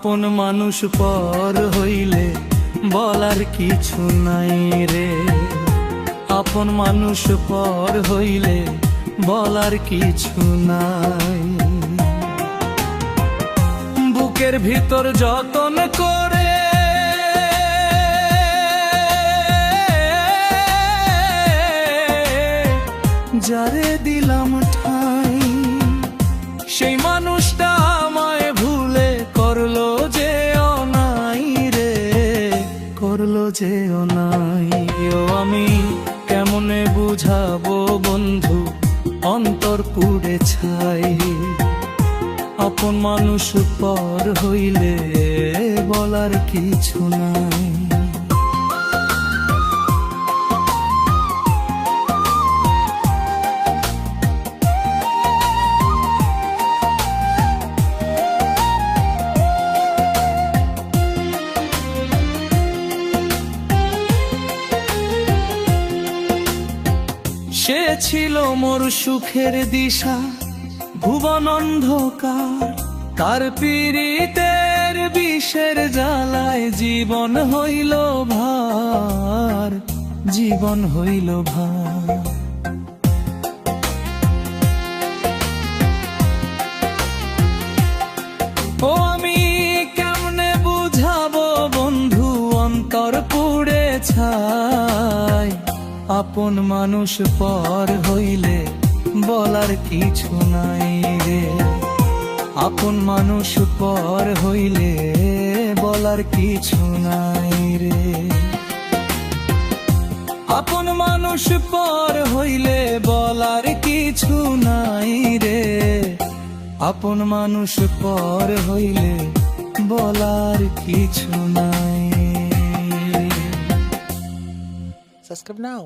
আপন মানুষ পর হইলে বলার কিছু নাই রে। আপন মানুষ পর হইলে বলার কিছু নাই। বুকের ভিতর যতন করে যারে দিলাম ঠাই, সেই মানুষটা আমায় ভুলে করলো যে অনাই রে, করলো যে অনাই। ও আমি কেমনে বুঝাবো বন্ধু, অন্তর পুড়ে ছাই। আপন মানুষ পর হইলে বলার কিছু নাই। সে ছিল মোর সুখের দিশা, ভুবন অন্ধকার। তার পীড়িতের বিষের জ্বালায় জীবন হইল ভার, জীবন হইল ভার। ও আমি কেমনে বুঝাবো বন্ধু, অন্তর পুড়ে ছাই। আপন মানুষ পর হইলে বলার কিছু নাই রে। আপন মানুষ পর হইলে বলার কিছু নাই রে। আপন মানুষ পর হইলে বলার কিছু নাই রে। আপন মানুষ পর হইলে বলার কিছু নাই। Subscribe now.